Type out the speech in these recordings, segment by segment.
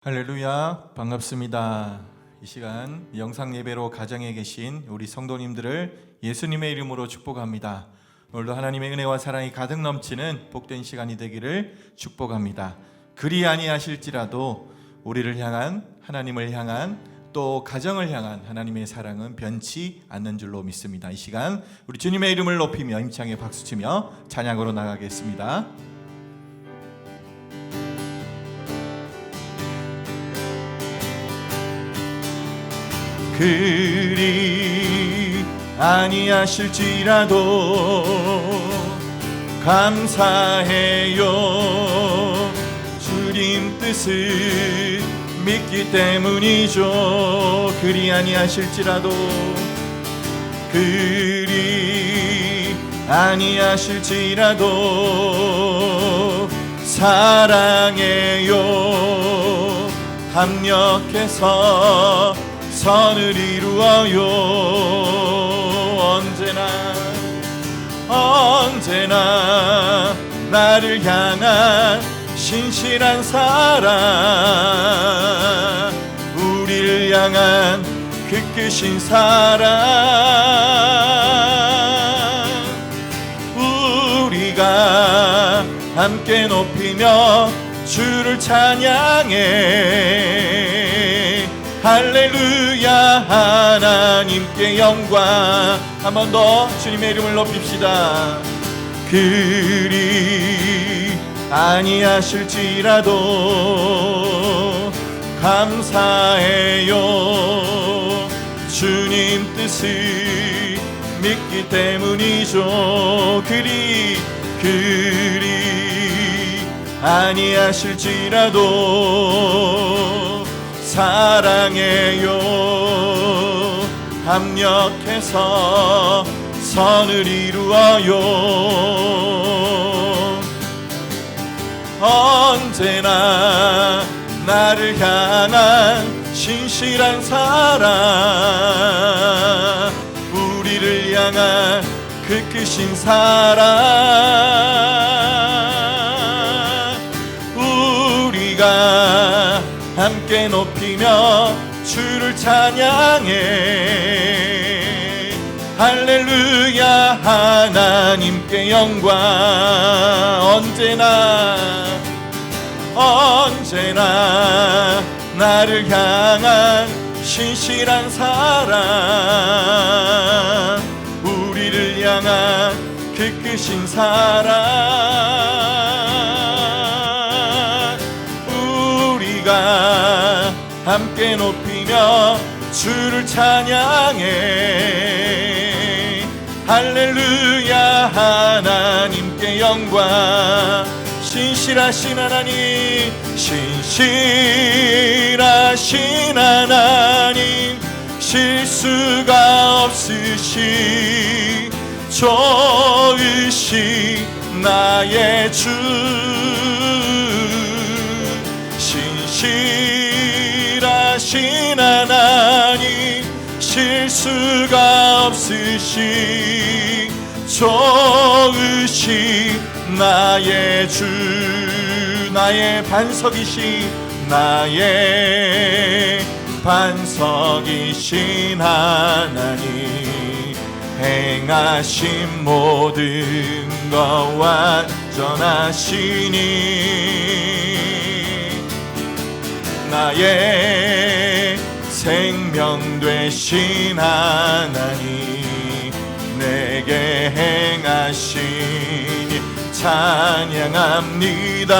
할렐루야, 반갑습니다. 이 시간 영상 예배로 가정에 계신 우리 성도님들을 예수님의 이름으로 축복합니다. 오늘도 하나님의 은혜와 사랑이 가득 넘치는 복된 시간이 되기를 축복합니다. 그리 아니하실지라도 우리를 향한, 하나님을 향한, 또 가정을 향한 하나님의 사랑은 변치 않는 줄로 믿습니다. 이 시간 우리 주님의 이름을 높이며 힘차게 박수치며 찬양으로 나가겠습니다. 그리 아니하실지라도 감사해요. 주님 뜻을 믿기 때문이죠. 그리 아니하실지라도, 그리 아니하실지라도 사랑해요. 합력해서 선을 이루어요. 언제나 나를 향한 신실한 사랑, 우리를 향한 그 크신 사랑, 우리가 함께 높이며 주를 찬양해. 할렐루야, 하나님께 영광. 한 번 더 주님의 이름을 높입시다. 그리 아니하실지라도 감사해요. 주님 뜻을 믿기 때문이죠. 그리 아니하실지라도 사랑해요. 합력해서 선을 이루어요. 언제나 나를 향한 신실한 사랑, 우리를 향한 그 크신 사랑, 우리가 함께 높이며 주를 찬양해. 할렐루야, 하나님께 영광. 언제나 나를 향한 신실한 사랑, 우리를 향한 그 크신 사랑, 우리가 함께 높이며 주를 찬양해. 할렐루야, 하나님께 영광. 신실하신 하나님, 신실하신 하나님, 실수가 없으신 좋으신 나의 주, 신실하신 하나님, 실수가 없으신 좋으신 나의 주, 나의 반석이신, 나의 반석이신 하나님, 행하신 모든 것 완전하시니, 나의 생명 되신 하나님, 내게 행하시니 찬양합니다.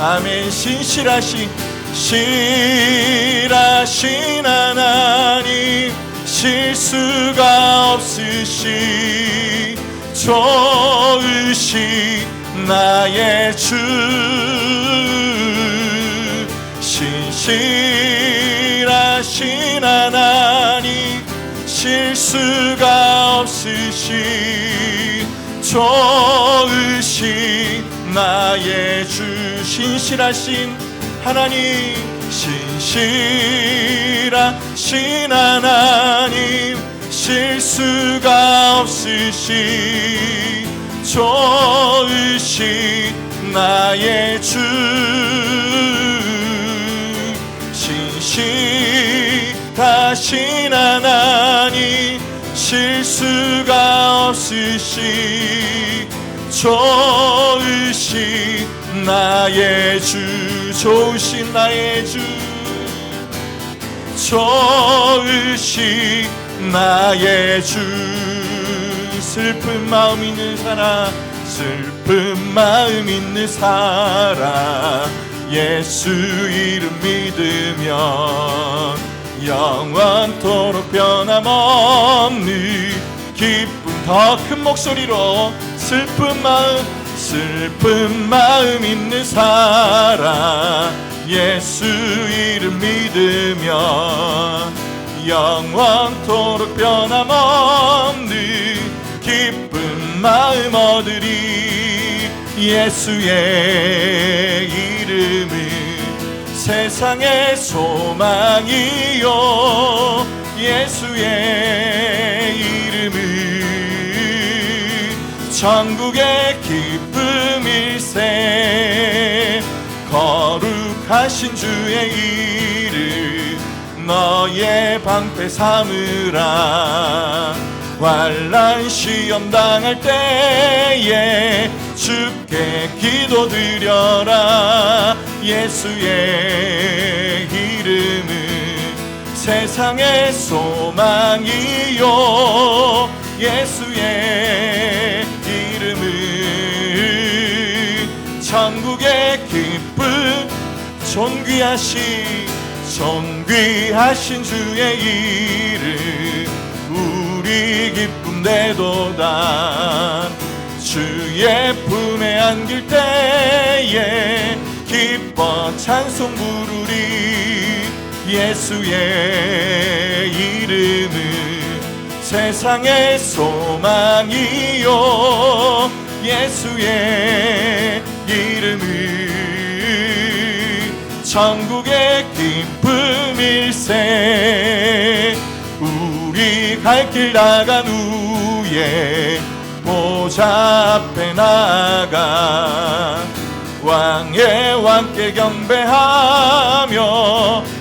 아멘. 신실하신 하나님, 실수가 없으신 좋으신 나의 주, 신실하신 하나님, 실수가 없으신 좋으신 나의 주, 신실하신 하나님, 신실하신 하나님, 실수가 없으신 좋으신 나의 주, 의식하신 하나님, 실수가 없으시 좋으신 나의 주, 좋으신 나의 주, 좋으신 나의 주. 슬픈 마음 있는 사람, 슬픈 마음 있는 사람, 예수 이름 믿으면 영원토록 변함없는 기쁨. 더 큰 목소리로 슬픈 마음 있는 사람, 예수 이름 믿으면 영원토록 변함없는 기쁜 마음 얻으리. 예수의 이름은 세상의 소망이요, 예수의 이름은 천국의 기쁨일세. 거룩하신 주의 이름 너의 방패 삼으라. 환난 시험 당할 때에 주께 기도드려라. 예수의 이름은 세상의 소망이요, 예수의 이름은 천국의 기쁨. 존귀하신 주의 이름 우리 기쁨 되도다. 주의 품에 안길 때에 기뻐 찬송 부르리. 예수의 이름은 세상의 소망이요, 예수의 이름은 천국의 기쁨일세. 우리 갈 길 나간 후에 보좌 앞에 나가 왕의 왕께 경배하며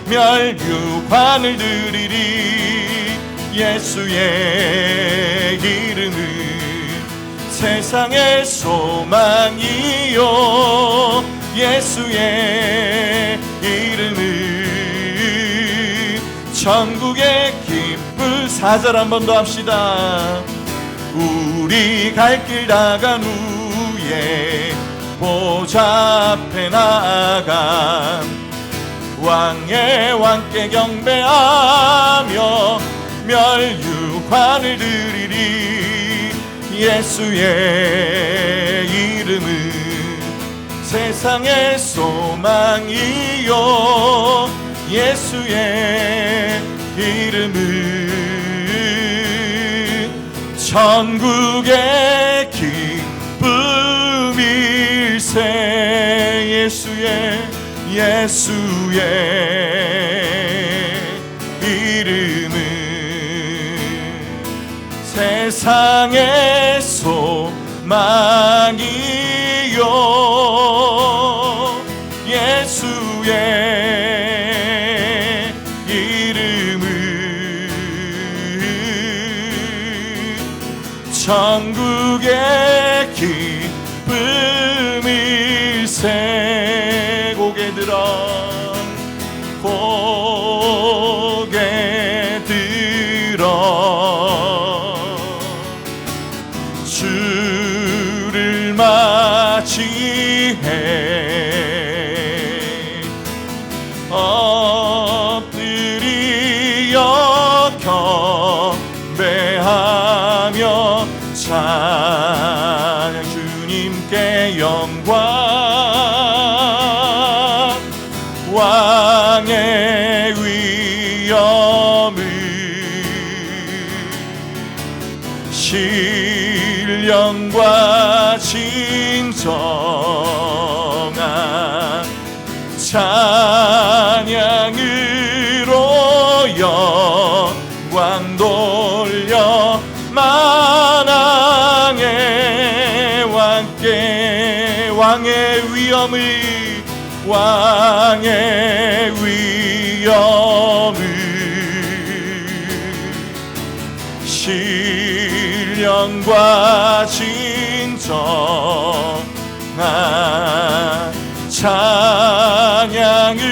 멸류관을 드리리. 예수의 이름은 세상의 소망이요, 예수의 이름은 천국의 기쁨. 4절 한 번 더 합시다. 우리 갈 길 나간 후에 보좌 앞에 나가 왕의 왕께 경배하며 멸류관을 드리리. 예수의 이름은 세상의 소망이요, 예수의 이름은 천국의 기쁨일세. 예수의 이름은 세상의 소망이요, 예수의 이름은 천국의 기쁨일세. 고개 들어 주를 맞이해 엎드려 경배하며 찬양. 주님께 영광, 왕의 위엄을 신령과 진정한 찬양으로 영광 돌려 만왕의 왕께 왕의 위엄을 전하 찬양으로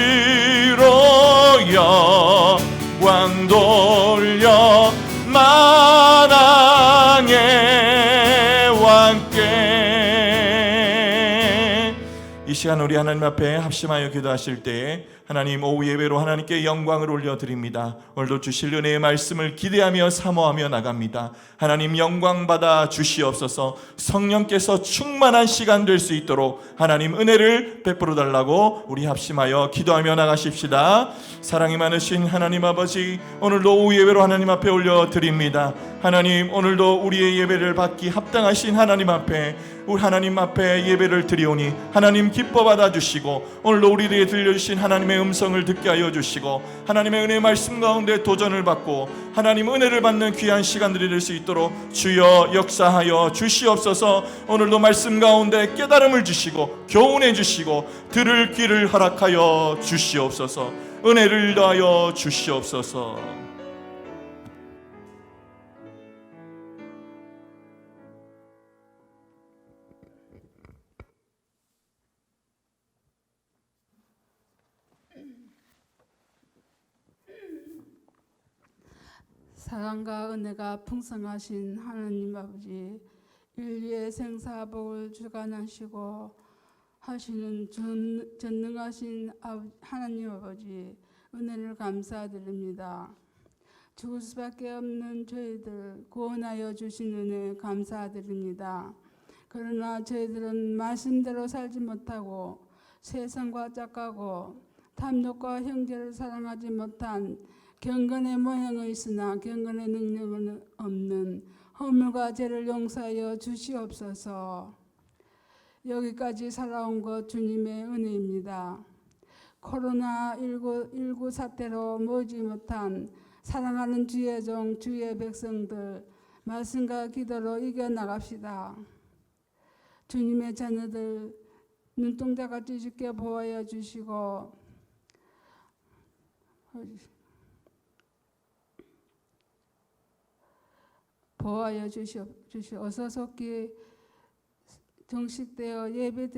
영광 돌려 만왕의 왕께. 이 시간 우리 하나님 앞에 합심하여 기도하실 때에 하나님 오후 예배로 하나님께 영광을 올려드립니다. 오늘도 주실 은혜의 말씀을 기대하며 사모하며 나갑니다. 하나님 영광 받아 주시옵소서. 성령께서 충만한 시간 될 수 있도록 하나님 은혜를 베풀어 달라고 우리 합심하여 기도하며 나가십시다. 사랑이 많으신 하나님 아버지, 오늘도 오후 예배로 하나님 앞에 올려드립니다. 하나님 오늘도 우리의 예배를 받기 합당하신 하나님 앞에 우리 하나님 앞에 예배를 드리오니 하나님 기뻐 받아주시고 오늘도 우리에게 들려주신 하나님의 음성을 듣게 하여 주시고 하나님의 은혜의 말씀 가운데 도전을 받고 하나님 은혜를 받는 귀한 시간들이 될 수 있도록 주여 역사하여 주시옵소서. 오늘도 말씀 가운데 깨달음을 주시고 교훈해 주시고 들을 귀를 허락하여 주시옵소서. 은혜를 더하여 주시옵소서. 사랑과 은혜가 풍성하신 하나님 아버지, 인류의 생사복을 주관하시고 하시는 전능하신 하나님 아버지, 은혜를 감사드립니다. 죽을 수밖에 없는 저희들 구원하여 주신 은혜 감사드립니다. 그러나 저희들은 말씀대로 살지 못하고 세상과 짝하고 탐욕과 형제를 사랑하지 못한 경건의 모양은 있으나 경건의 능력은 없는 허물과 죄를 용서하여 주시옵소서. 여기까지 살아온 것 주님의 은혜입니다. 코로나19 사태로 모이지 못한 사랑하는 주의 종 주의 백성들 말씀과 기도로 이겨나갑시다. 주님의 자녀들 눈동자같이 지켜 보호하여 주시고 보호하여 주시오. 어서 속히 정식되어 예배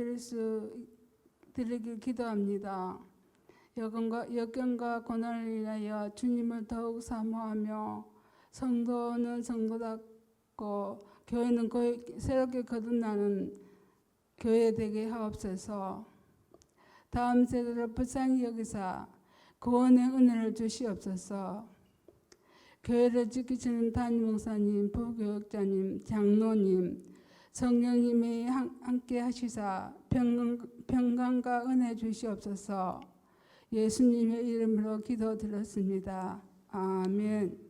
드리길 기도합니다. 역경과 고난을 인하여 주님을 더욱 사모하며 성도는 성도답고 교회는 새롭게 거듭나는 교회 되게 하옵소서. 다음 세대를 불쌍히 여기사 구원의 은혜를 주시옵소서. 교회를 지키시는 담임 목사님, 부교육자님, 장로님, 성령님이 함께 하시사 평강과 은혜 주시옵소서. 예수님의 이름으로 기도드렸습니다. 아멘.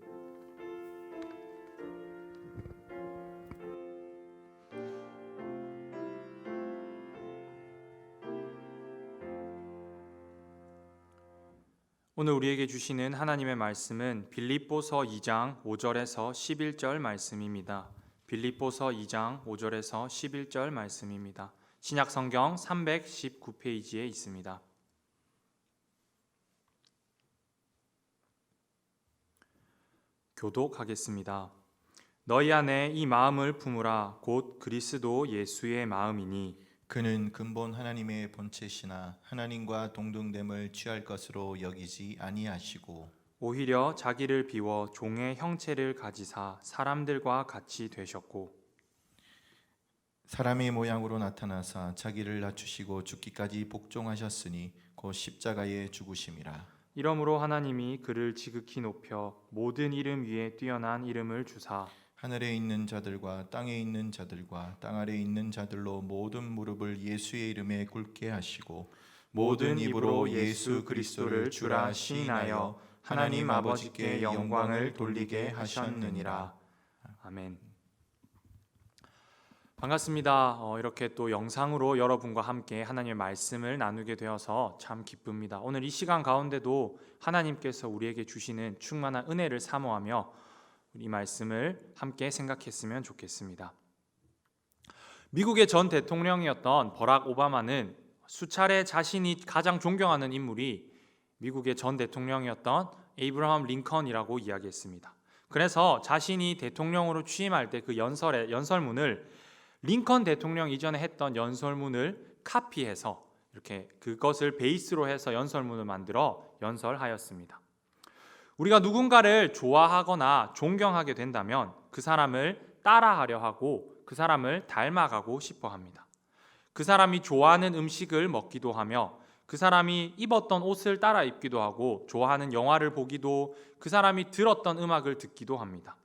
오늘 우리에게 주시는 하나님의 말씀은 빌립보서 2장 5절에서 11절 말씀입니다. 빌립보서 2장 5절에서 11절 말씀입니다. 신약성경 319페이지에 있습니다. 교독하겠습니다. 너희 안에 이 마음을 품으라. 곧 그리스도 예수의 마음이니 그는 근본 하나님의 본체시나 하나님과 동등됨을 취할 것으로 여기지 아니하시고 오히려 자기를 비워 종의 형체를 가지사 사람들과 같이 되셨고 사람의 모양으로 나타나사 자기를 낮추시고 죽기까지 복종하셨으니 곧 십자가에 죽으심이라. 이러므로 하나님이 그를 지극히 높여 모든 이름 위에 뛰어난 이름을 주사 하늘에 있는 자들과 땅에 있는 자들과 땅 아래에 있는 자들로 모든 무릎을 예수의 이름에 꿇게 하시고 모든 입으로 예수 그리스도를 주라 시인하여 하나님 아버지께 영광을 돌리게 하셨느니라. 아멘. 반갑습니다. 이렇게 또 영상으로 여러분과 함께 하나님의 말씀을 나누게 되어서 참 기쁩니다. 오늘 이 시간 가운데도 하나님께서 우리에게 주시는 충만한 은혜를 사모하며 이 말씀을 함께 생각했으면 좋겠습니다. 미국의 전 대통령이었던 버락 오바마는 수차례 자신이 가장 존경하는 인물이 미국의 전 대통령이었던 에이브라함 링컨이라고 이야기했습니다. 그래서 자신이 대통령으로 취임할 때 그 연설문을 링컨 대통령 이전에 했던 연설문을 카피해서 이렇게 그것을 베이스로 해서 연설문을 만들어 연설하였습니다. 우리가 누군가를 좋아하거나 존경하게 된다면 그 사람을 따라하려 하고 그 사람을 닮아가고 싶어 합니다. 그 사람이 좋아하는 음식을 먹기도 하며 그 사람이 입었던 옷을 따라 입기도 하고 좋아하는 영화를 보기도 그 사람이 들었던 음악을 듣기도 합니다.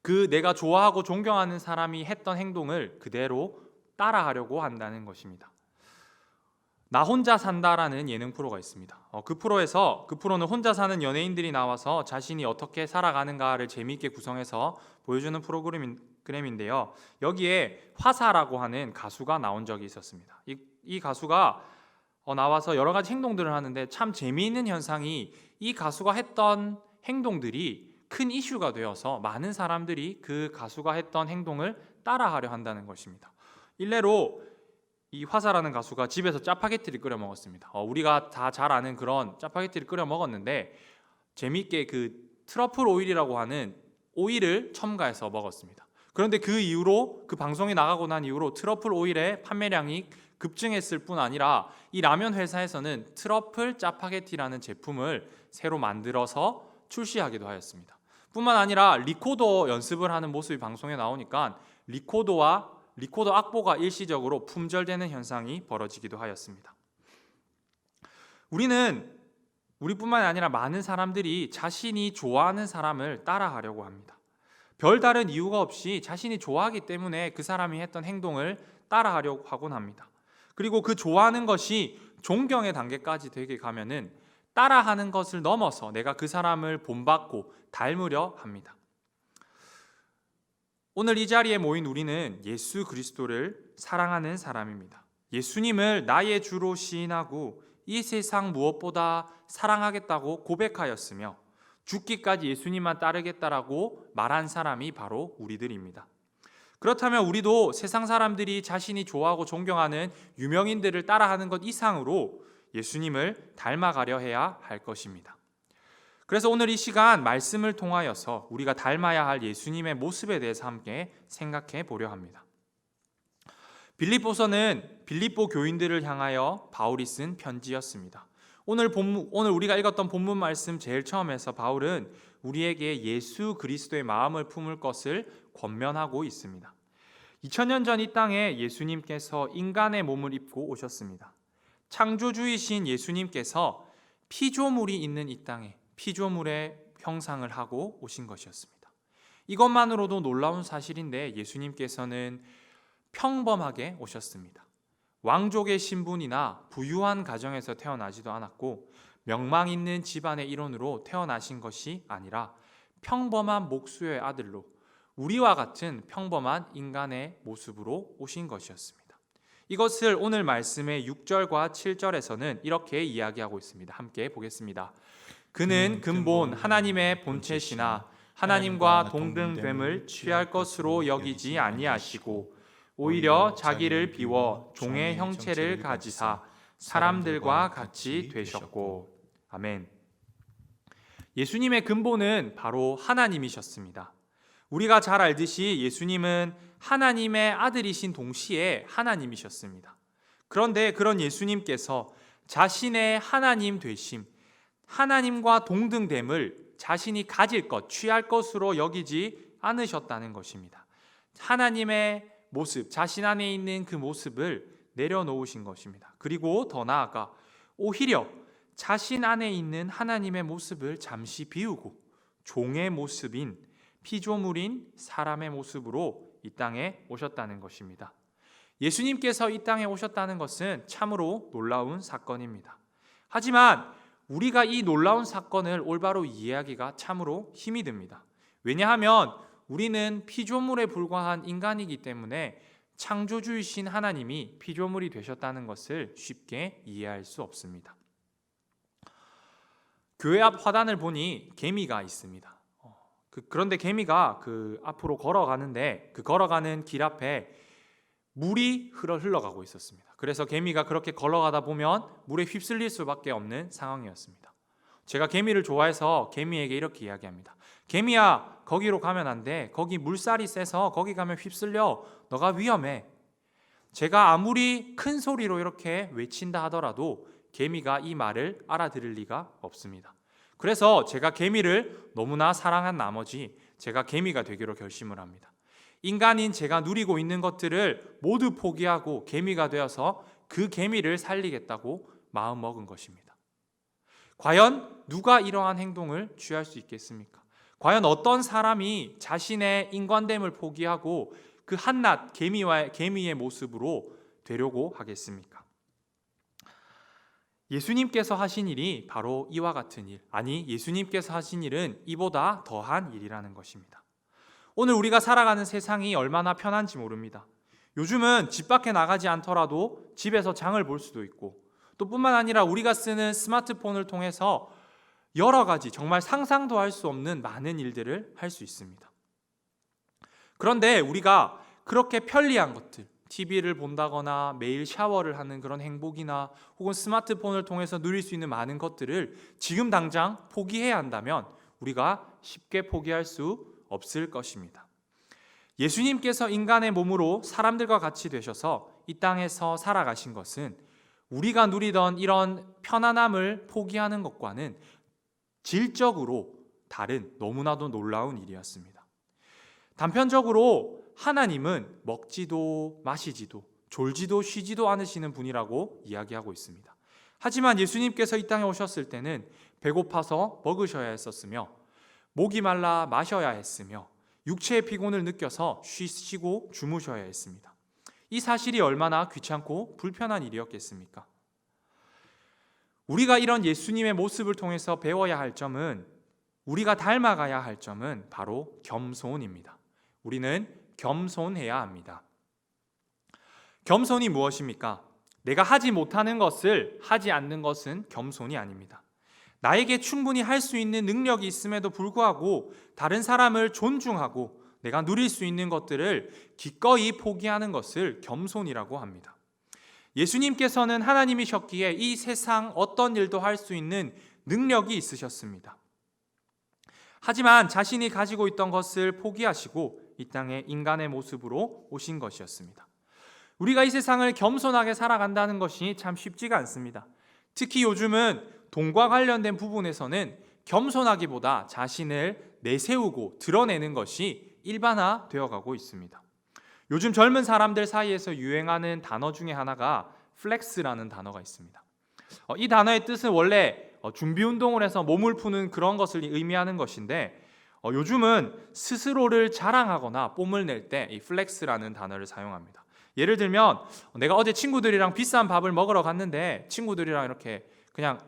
그 내가 좋아하고 존경하는 사람이 했던 행동을 그대로 따라하려고 한다는 것입니다. 나 혼자 산다라는 예능 프로가 있습니다. 그 프로는 혼자 사는 연예인들이 나와서 자신이 어떻게 살아가는가를 재미있게 구성해서 보여주는 프로그램인데요. 여기에 화사라고 하는 가수가 나온 적이 있었습니다. 이 가수가 나와서 여러 가지 행동들을 하는데 참 재미있는 현상이 이 가수가 했던 행동들이 큰 이슈가 되어서 많은 사람들이 그 가수가 했던 행동을 따라하려 한다는 것입니다. 일례로 이 화사라는 가수가 집에서 짜파게티를 끓여 먹었습니다. 우리가 다 잘 아는 그런 짜파게티를 끓여 먹었는데 재미있게 그 트러플 오일이라고 하는 오일을 첨가해서 먹었습니다. 그런데 그 이후로 그 방송이 나가고 난 이후로 트러플 오일의 판매량이 급증했을 뿐 아니라 이 라면 회사에서는 트러플 짜파게티라는 제품을 새로 만들어서 출시하기도 하였습니다. 뿐만 아니라 리코더 연습을 하는 모습이 방송에 나오니까 리코더 악보가 일시적으로 품절되는 현상이 벌어지기도 하였습니다. 우리뿐만 아니라 많은 사람들이 자신이 좋아하는 사람을 따라하려고 합니다. 별다른 이유가 없이 자신이 좋아하기 때문에 그 사람이 했던 행동을 따라하려고 하곤 합니다. 그리고 그 좋아하는 것이 존경의 단계까지 되게 가면은 따라하는 것을 넘어서 내가 그 사람을 본받고 닮으려 합니다. 오늘 이 자리에 모인 우리는 예수 그리스도를 사랑하는 사람입니다. 예수님을 나의 주로 시인하고 이 세상 무엇보다 사랑하겠다고 고백하였으며 죽기까지 예수님만 따르겠다라고 말한 사람이 바로 우리들입니다. 그렇다면 우리도 세상 사람들이 자신이 좋아하고 존경하는 유명인들을 따라하는 것 이상으로 예수님을 닮아가려 해야 할 것입니다. 그래서 오늘 이 시간 말씀을 통하여서 우리가 닮아야 할 예수님의 모습에 대해서 함께 생각해 보려 합니다. 빌립보서는 빌립보 교인들을 향하여 바울이 쓴 편지였습니다. 오늘 우리가 읽었던 본문 말씀 제일 처음에서 바울은 우리에게 예수 그리스도의 마음을 품을 것을 권면하고 있습니다. 2000년 전 이 땅에 예수님께서 인간의 몸을 입고 오셨습니다. 창조주이신 예수님께서 피조물이 있는 이 땅에 피조물의 형상을 하고 오신 것이었습니다. 이것만으로도 놀라운 사실인데 예수님께서는 평범하게 오셨습니다. 왕족의 신분이나 부유한 가정에서 태어나지도 않았고 명망 있는 집안의 일원으로 태어나신 것이 아니라 평범한 목수의 아들로 우리와 같은 평범한 인간의 모습으로 오신 것이었습니다. 이것을 오늘 말씀의 6절과 7절에서는 이렇게 이야기하고 있습니다. 함께 보겠습니다. 그는 근본 하나님의 본체시나 하나님과 동등됨을 취할 것으로 여기지 아니하시고 오히려 자기를 비워 종의 형체를 가지사 사람들과 같이 되셨고. 아멘. 예수님의 근본은 바로 하나님이셨습니다. 우리가 잘 알듯이 예수님은 하나님의 아들이신 동시에 하나님이셨습니다. 그런데 그런 예수님께서 자신의 하나님 되심, 하나님과 동등됨을 자신이 가질 것, 취할 것으로 여기지 않으셨다는 것입니다. 하나님의 모습, 자신 안에 있는 그 모습을 내려놓으신 것입니다. 그리고 더 나아가 오히려 자신 안에 있는 하나님의 모습을 잠시 비우고 종의 모습인 피조물인 사람의 모습으로 이 땅에 오셨다는 것입니다. 예수님께서 이 땅에 오셨다는 것은 참으로 놀라운 사건입니다. 하지만 우리가 이 놀라운 사건을 올바로 이해하기가 참으로 힘이 듭니다. 왜냐하면 우리는 피조물에 불과한 인간이기 때문에 창조주이신 하나님이 피조물이 되셨다는 것을 쉽게 이해할 수 없습니다. 교회 앞 화단을 보니 개미가 있습니다. 그런데 개미가 그 앞으로 걸어가는데 그 걸어가는 길 앞에 물이 흘러가고 있었습니다. 그래서 개미가 그렇게 걸어가다 보면 물에 휩쓸릴 수밖에 없는 상황이었습니다. 제가 개미를 좋아해서 개미에게 이렇게 이야기합니다. 개미야, 거기로 가면 안 돼. 거기 물살이 세서 거기 가면 휩쓸려. 너가 위험해. 제가 아무리 큰 소리로 이렇게 외친다 하더라도 개미가 이 말을 알아들을 리가 없습니다. 그래서 제가 개미를 너무나 사랑한 나머지 제가 개미가 되기로 결심을 합니다. 인간인 제가 누리고 있는 것들을 모두 포기하고 개미가 되어서 그 개미를 살리겠다고 마음먹은 것입니다. 과연 누가 이러한 행동을 취할 수 있겠습니까? 과연 어떤 사람이 자신의 인간됨을 포기하고 그 한낱 개미의 모습으로 되려고 하겠습니까? 예수님께서 하신 일이 바로 이와 같은 일, 아니 예수님께서 하신 일은 이보다 더한 일이라는 것입니다. 오늘 우리가 살아가는 세상이 얼마나 편한지 모릅니다. 요즘은 집 밖에 나가지 않더라도 집에서 장을 볼 수도 있고, 또 뿐만 아니라 우리가 쓰는 스마트폰을 통해서 여러 가지 정말 상상도 할 수 없는 많은 일들을 할 수 있습니다. 그런데 우리가 그렇게 편리한 것들, TV를 본다거나 매일 샤워를 하는 그런 행복이나 혹은 스마트폰을 통해서 누릴 수 있는 많은 것들을 지금 당장 포기해야 한다면 우리가 쉽게 포기할 수 없을 것입니다. 예수님께서 인간의 몸으로 사람들과 같이 되셔서 이 땅에서 살아가신 것은 우리가 누리던 이런 편안함을 포기하는 것과는 질적으로 다른 너무나도 놀라운 일이었습니다. 단편적으로 하나님은 먹지도 마시지도 졸지도 쉬지도 않으시는 분이라고 이야기하고 있습니다. 하지만 예수님께서 이 땅에 오셨을 때는 배고파서 먹으셔야 했었으며 목이 말라 마셔야 했으며 육체의 피곤을 느껴서 쉬시고 주무셔야 했습니다. 이 사실이 얼마나 귀찮고 불편한 일이었겠습니까? 우리가 이런 예수님의 모습을 통해서 배워야 할 점은, 우리가 닮아가야 할 점은 바로 겸손입니다. 우리는 겸손해야 합니다. 겸손이 무엇입니까? 내가 하지 못하는 것을 하지 않는 것은 겸손이 아닙니다. 나에게 충분히 할 수 있는 능력이 있음에도 불구하고 다른 사람을 존중하고 내가 누릴 수 있는 것들을 기꺼이 포기하는 것을 겸손이라고 합니다. 예수님께서는 하나님이셨기에 이 세상 어떤 일도 할 수 있는 능력이 있으셨습니다. 하지만 자신이 가지고 있던 것을 포기하시고 이 땅에 인간의 모습으로 오신 것이었습니다. 우리가 이 세상을 겸손하게 살아간다는 것이 참 쉽지가 않습니다. 특히 요즘은 돈과 관련된 부분에서는 겸손하기보다 자신을 내세우고 드러내는 것이 일반화되어 가고 있습니다. 요즘 젊은 사람들 사이에서 유행하는 단어 중에 하나가 플렉스라는 단어가 있습니다. 이 단어의 뜻은 원래 준비 운동을 해서 몸을 푸는 그런 것을 의미하는 것인데, 요즘은 스스로를 자랑하거나 뽐을 낼 때 이 플렉스라는 단어를 사용합니다. 예를 들면 내가 어제 친구들이랑 비싼 밥을 먹으러 갔는데 친구들이랑 이렇게 그냥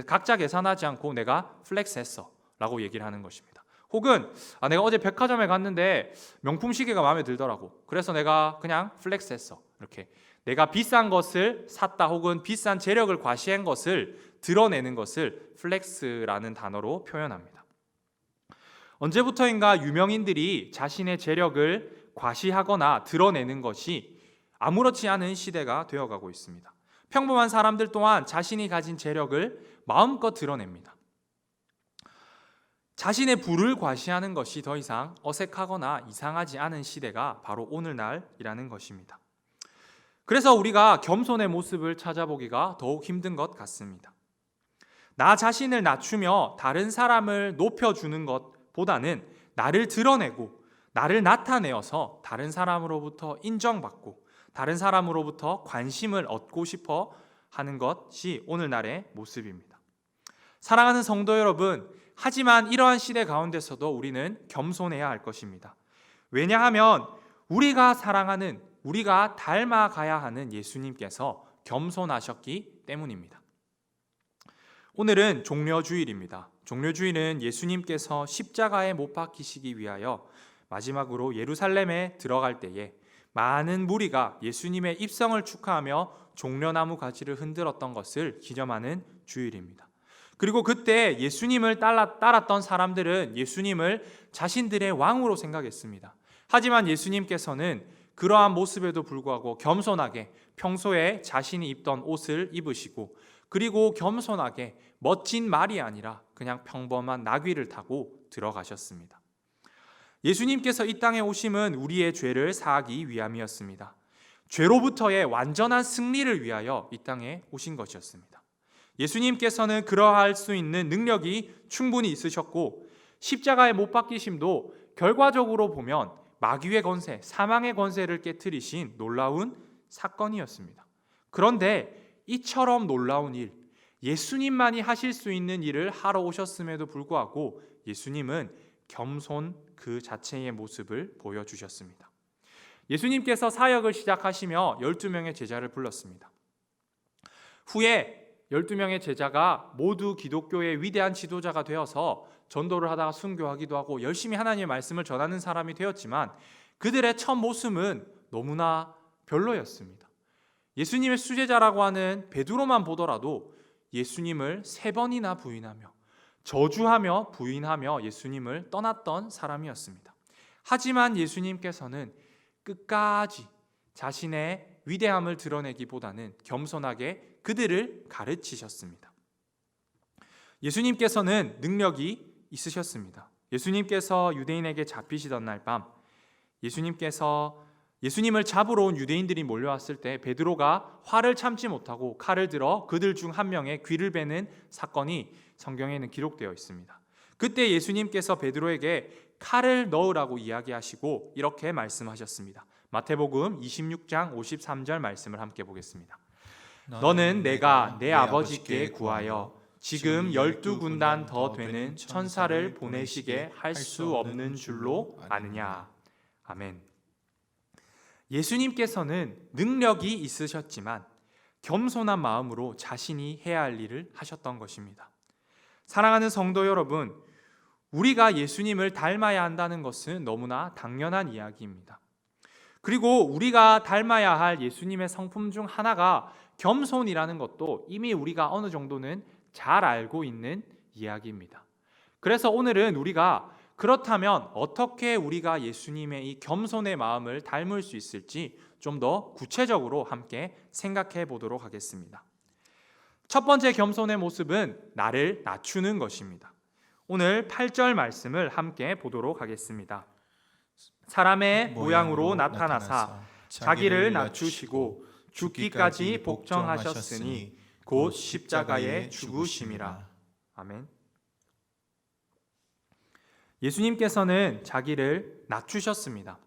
각자 계산하지 않고 내가 플렉스했어 라고 얘기를 하는 것입니다. 혹은 내가 어제 백화점에 갔는데 명품 시계가 마음에 들더라고. 그래서 내가 그냥 플렉스했어. 이렇게 내가 비싼 것을 샀다 혹은 비싼 재력을 과시한 것을 드러내는 것을 플렉스라는 단어로 표현합니다. 언제부터인가 유명인들이 자신의 재력을 과시하거나 드러내는 것이 아무렇지 않은 시대가 되어가고 있습니다. 평범한 사람들 또한 자신이 가진 재력을 마음껏 드러냅니다. 자신의 부를 과시하는 것이 더 이상 어색하거나 이상하지 않은 시대가 바로 오늘날이라는 것입니다. 그래서 우리가 겸손의 모습을 찾아보기가 더욱 힘든 것 같습니다. 나 자신을 낮추며 다른 사람을 높여주는 것보다는 나를 드러내고 나를 나타내어서 다른 사람으로부터 인정받고 다른 사람으로부터 관심을 얻고 싶어 하는 것이 오늘날의 모습입니다. 사랑하는 성도 여러분, 하지만 이러한 시대 가운데서도 우리는 겸손해야 할 것입니다. 왜냐하면 우리가 사랑하는, 우리가 닮아가야 하는 예수님께서 겸손하셨기 때문입니다. 오늘은 종려주일입니다. 종려주일은 예수님께서 십자가에 못 박히시기 위하여 마지막으로 예루살렘에 들어갈 때에 많은 무리가 예수님의 입성을 축하하며 종려나무 가지를 흔들었던 것을 기념하는 주일입니다. 그리고 그때 예수님을 따랐던 사람들은 예수님을 자신들의 왕으로 생각했습니다. 하지만 예수님께서는 그러한 모습에도 불구하고 겸손하게 평소에 자신이 입던 옷을 입으시고 그리고 겸손하게 멋진 말이 아니라 그냥 평범한 나귀를 타고 들어가셨습니다. 예수님께서 이 땅에 오심은 우리의 죄를 사하기 위함이었습니다. 죄로부터의 완전한 승리를 위하여 이 땅에 오신 것이었습니다. 예수님께서는 그러할 수 있는 능력이 충분히 있으셨고 십자가에 못 박히심도 결과적으로 보면 마귀의 권세, 사망의 권세를 깨트리신 놀라운 사건이었습니다. 그런데 이처럼 놀라운 일, 예수님만이 하실 수 있는 일을 하러 오셨음에도 불구하고 예수님은 겸손 그 자체의 모습을 보여주셨습니다. 예수님께서 사역을 시작하시며 12명의 제자를 불렀습니다. 후에 12명의 제자가 모두 기독교의 위대한 지도자가 되어서 전도를 하다가 순교하기도 하고 열심히 하나님의 말씀을 전하는 사람이 되었지만 그들의 첫 모습은 너무나 별로였습니다. 예수님의 수제자라고 하는 베드로만 보더라도 예수님을 3번이나 부인하며 저주하며 부인하며 예수님을 떠났던 사람이었습니다. 하지만 예수님께서는 끝까지 자신의 위대함을 드러내기보다는 겸손하게 그들을 가르치셨습니다. 예수님께서는 능력이 있으셨습니다. 예수님께서 유대인에게 잡히시던 날 밤 예수님을 잡으러 온 유대인들이 몰려왔을 때 베드로가 화를 참지 못하고 칼을 들어 그들 중 한 명의 귀를 베는 사건이 성경에는 기록되어 있습니다. 그때 예수님께서 베드로에게 칼을 넣으라고 이야기하시고 이렇게 말씀하셨습니다. 마태복음 26장 53절 말씀을 함께 보겠습니다. 너는 내가 내 아버지께 구하여 지금 12군단 더 되는 천사를 보내시게 할 수 없는 줄로 아느냐. 아멘. 예수님께서는 능력이 있으셨지만 겸손한 마음으로 자신이 해야 할 일을 하셨던 것입니다. 사랑하는 성도 여러분, 우리가 예수님을 닮아야 한다는 것은 너무나 당연한 이야기입니다. 그리고 우리가 닮아야 할 예수님의 성품 중 하나가 겸손이라는 것도 이미 우리가 어느 정도는 잘 알고 있는 이야기입니다. 그래서 오늘은 우리가 그렇다면 어떻게 우리가 예수님의 이 겸손의 마음을 닮을 수 있을지 좀 더 구체적으로 함께 생각해 보도록 하겠습니다. 첫 번째 겸손의 모습은 나를 낮추는 것입니다. 오늘 8절 말씀을 함께 보도록 하겠습니다. 사람의 모양으로 나타나사 자기를 낮추시고 죽기까지 복종하셨으니 곧 십자가에 죽으심이라. 아멘. 예수님께서는 자기를 낮추셨습니다.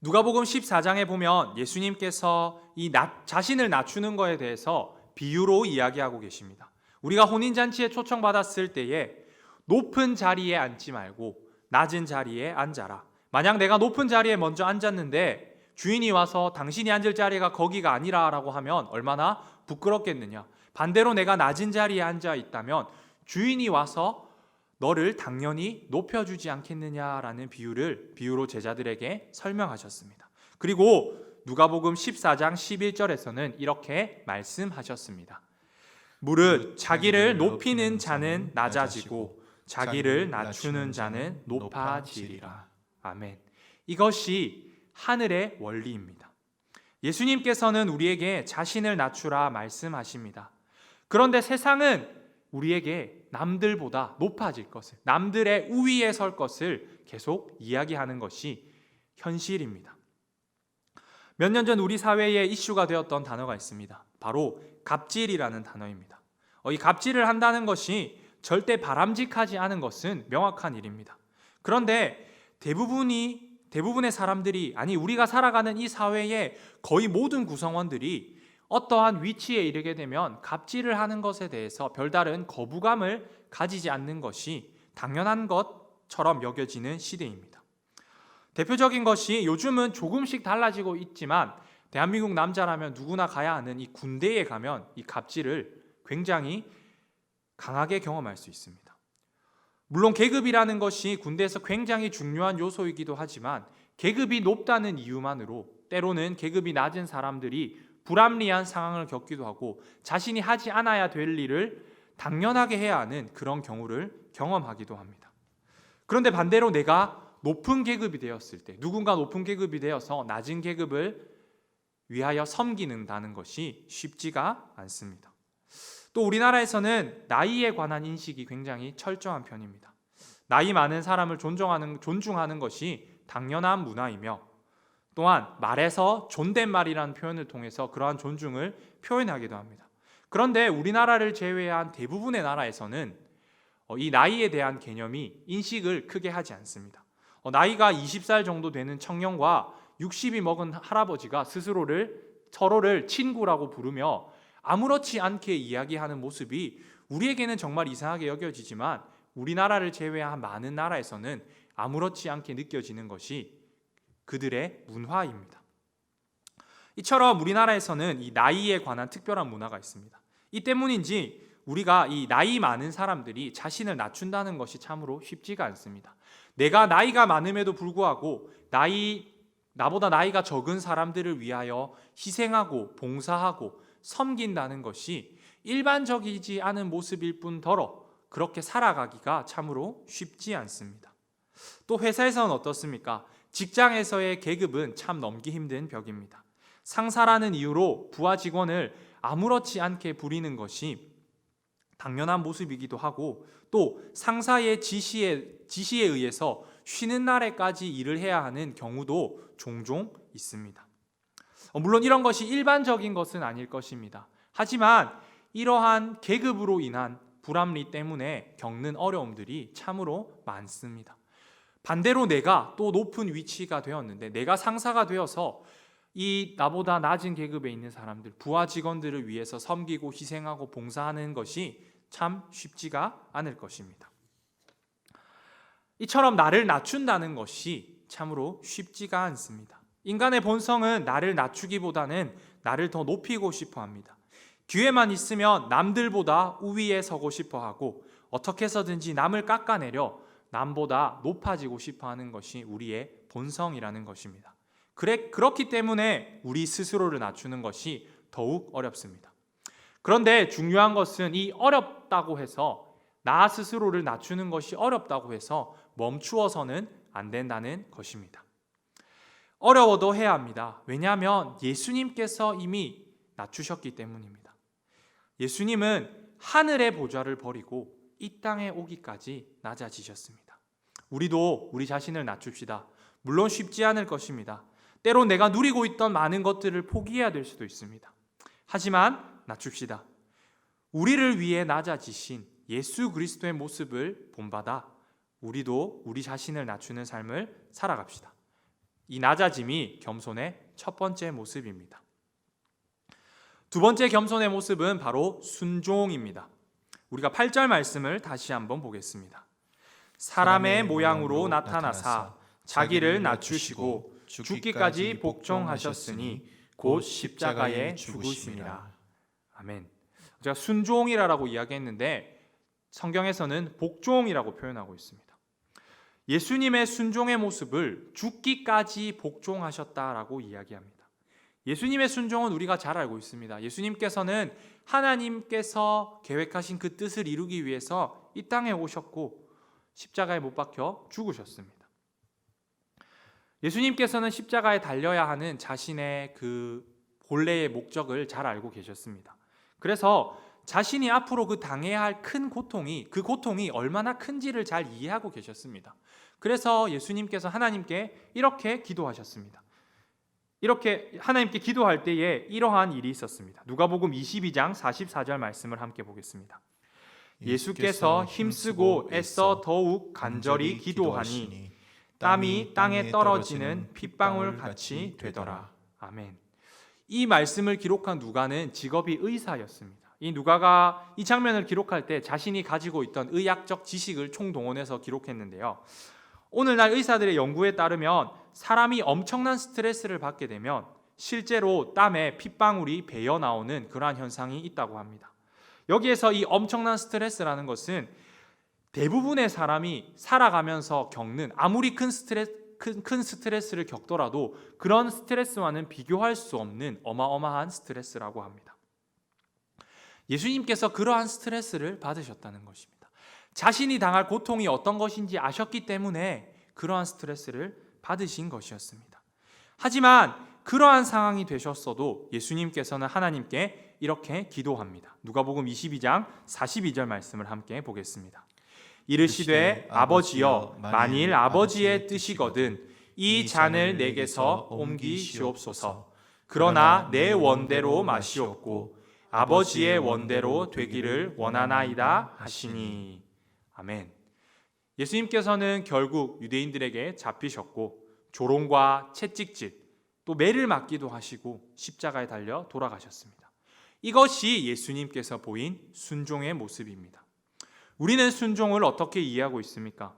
누가복음 14장에 보면 예수님께서 자신을 낮추는 것에 대해서 비유로 이야기하고 계십니다. 우리가 혼인잔치에 초청받았을 때에 높은 자리에 앉지 말고 낮은 자리에 앉아라. 만약 내가 높은 자리에 먼저 앉았는데 주인이 와서 당신이 앉을 자리가 거기가 아니라라고 하면 얼마나 부끄럽겠느냐. 반대로 내가 낮은 자리에 앉아 있다면 주인이 와서 너를 당연히 높여주지 않겠느냐라는 비유로 제자들에게 설명하셨습니다. 그리고 누가복음 14장 11절에서는 이렇게 말씀하셨습니다. 무릇 자기를 높이는 자는 낮아지고 자기를 낮추는 자는 높아지리라. 아멘. 이것이 하늘의 원리입니다. 예수님께서는 우리에게 자신을 낮추라 말씀하십니다. 그런데 세상은 우리에게 남들보다 높아질 것을, 남들의 우위에 설 것을 계속 이야기하는 것이 현실입니다. 몇 년 전 우리 사회에 이슈가 되었던 단어가 있습니다. 바로 갑질이라는 단어입니다. 이 갑질을 한다는 것이 절대 바람직하지 않은 것은 명확한 일입니다. 그런데 대부분의 사람들이, 아니 우리가 살아가는 이 사회의 거의 모든 구성원들이 어떠한 위치에 이르게 되면 갑질을 하는 것에 대해서 별다른 거부감을 가지지 않는 것이 당연한 것처럼 여겨지는 시대입니다. 대표적인 것이 요즘은 조금씩 달라지고 있지만 대한민국 남자라면 누구나 가야 하는 이 군대에 가면 이 갑질을 굉장히 강하게 경험할 수 있습니다. 물론 계급이라는 것이 군대에서 굉장히 중요한 요소이기도 하지만 계급이 높다는 이유만으로 때로는 계급이 낮은 사람들이 불합리한 상황을 겪기도 하고 자신이 하지 않아야 될 일을 당연하게 해야 하는 그런 경우를 경험하기도 합니다. 그런데 반대로 내가 높은 계급이 되었을 때, 누군가 높은 계급이 되어서 낮은 계급을 위하여 섬기는다는 것이 쉽지가 않습니다. 또 우리나라에서는 나이에 관한 인식이 굉장히 철저한 편입니다. 나이 많은 사람을 존중하는 것이 당연한 문화이며, 또한 말에서 존댓말이라는 표현을 통해서 그러한 존중을 표현하기도 합니다. 그런데 우리나라를 제외한 대부분의 나라에서는 이 나이에 대한 개념이 인식을 크게 하지 않습니다. 나이가 20살 정도 되는 청년과 60이 먹은 할아버지가 서로를 친구라고 부르며 아무렇지 않게 이야기하는 모습이 우리에게는 정말 이상하게 여겨지지만, 우리나라를 제외한 많은 나라에서는 아무렇지 않게 느껴지는 것이 그들의 문화입니다. 이처럼 우리나라에서는 이 나이에 관한 특별한 문화가 있습니다. 이 때문인지 우리가 이 나이 많은 사람들이 자신을 낮춘다는 것이 참으로 쉽지가 않습니다. 내가 나이가 많음에도 불구하고 나보다 나이가 적은 사람들을 위하여 희생하고 봉사하고 섬긴다는 것이 일반적이지 않은 모습일 뿐더러 그렇게 살아가기가 참으로 쉽지 않습니다. 또 회사에서는 어떻습니까? 직장에서의 계급은 참 넘기 힘든 벽입니다. 상사라는 이유로 부하 직원을 아무렇지 않게 부리는 것이 당연한 모습이기도 하고, 또 상사의 지시에 의해서 쉬는 날에까지 일을 해야 하는 경우도 종종 있습니다. 물론 이런 것이 일반적인 것은 아닐 것입니다. 하지만 이러한 계급으로 인한 불합리 때문에 겪는 어려움들이 참으로 많습니다. 반대로 내가 또 높은 위치가 되었는데, 내가 상사가 되어서 이 나보다 낮은 계급에 있는 사람들, 부하 직원들을 위해서 섬기고 희생하고 봉사하는 것이 참 쉽지가 않을 것입니다. 이처럼 나를 낮춘다는 것이 참으로 쉽지가 않습니다. 인간의 본성은 나를 낮추기보다는 나를 더 높이고 싶어 합니다. 기회만 있으면 남들보다 우위에 서고 싶어 하고, 어떻게 해서든지 남을 깎아내려 남보다 높아지고 싶어 하는 것이 우리의 본성이라는 것입니다. 그렇기 때문에 우리 스스로를 낮추는 것이 더욱 어렵습니다. 그런데 중요한 것은 이 어렵다고 해서, 나 스스로를 낮추는 것이 어렵다고 해서 멈추어서는 안 된다는 것입니다. 어려워도 해야 합니다. 왜냐하면 예수님께서 이미 낮추셨기 때문입니다. 예수님은 하늘의 보좌를 버리고 이 땅에 오기까지 낮아지셨습니다. 우리도 우리 자신을 낮춥시다. 물론 쉽지 않을 것입니다. 때론 내가 누리고 있던 많은 것들을 포기해야 될 수도 있습니다. 하지만 낮춥시다. 우리를 위해 낮아지신 예수 그리스도의 모습을 본받아 우리도 우리 자신을 낮추는 삶을 살아갑시다. 이 낮아짐이 겸손의 첫 번째 모습입니다. 두 번째 겸손의 모습은 바로 순종입니다. 우리가 8절 말씀을 다시 한번 보겠습니다. 사람의 모양으로 나타나사 자기를 낮추시고 죽기까지 복종하셨으니 곧 십자가에 죽으심이라. 아멘. 제가 순종이라고 이야기했는데 성경에서는 복종이라고 표현하고 있습니다. 예수님의 순종의 모습을 죽기까지 복종하셨다라고 이야기합니다. 예수님의 순종은 우리가 잘 알고 있습니다. 예수님께서는 하나님께서 계획하신 그 뜻을 이루기 위해서 이 땅에 오셨고 십자가에 못 박혀 죽으셨습니다. 예수님께서는 십자가에 달려야 하는 자신의 그 본래의 목적을 잘 알고 계셨습니다. 그래서 자신이 앞으로 그 당해야 할 큰 고통이, 그 고통이 얼마나 큰지를 잘 이해하고 계셨습니다. 그래서 예수님께서 하나님께 이렇게 기도하셨습니다. 이렇게 하나님께 기도할 때에 이러한 일이 있었습니다. 누가복음 22장 44절 말씀을 함께 보겠습니다. 예수께서 힘쓰고 애써 더욱 간절히 기도하니 땀이 땅에 떨어지는 핏방울 같이 되더라. 아멘. 이 말씀을 기록한 누가는 직업이 의사였습니다. 이 누가가 이 장면을 기록할 때 자신이 가지고 있던 의학적 지식을 총동원해서 기록했는데요. 오늘날 의사들의 연구에 따르면 사람이 엄청난 스트레스를 받게 되면 실제로 땀에 핏방울이 배어 나오는 그러한 현상이 있다고 합니다. 여기에서 이 엄청난 스트레스라는 것은 대부분의 사람이 살아가면서 겪는 아무리 큰 스트레스를 겪더라도 그런 스트레스와는 비교할 수 없는 어마어마한 스트레스라고 합니다. 예수님께서 그러한 스트레스를 받으셨다는 것입니다. 자신이 당할 고통이 어떤 것인지 아셨기 때문에 그러한 스트레스를 받으신 것이었습니다. 하지만 그러한 상황이 되셨어도 예수님께서는 하나님께 이렇게 기도합니다. 누가복음 22장 42절 말씀을 함께 보겠습니다. 이르시되 아버지여 만일 아버지의 뜻이거든 이 잔을 내게서 옮기시옵소서. 그러나 내 원대로 마시옵고 아버지의 원대로 되기를 원하나이다 하시니. 아멘. 예수님께서는 결국 유대인들에게 잡히셨고 조롱과 채찍질 또 매를 맞기도 하시고 십자가에 달려 돌아가셨습니다. 이것이 예수님께서 보인 순종의 모습입니다. 우리는 순종을 어떻게 이해하고 있습니까?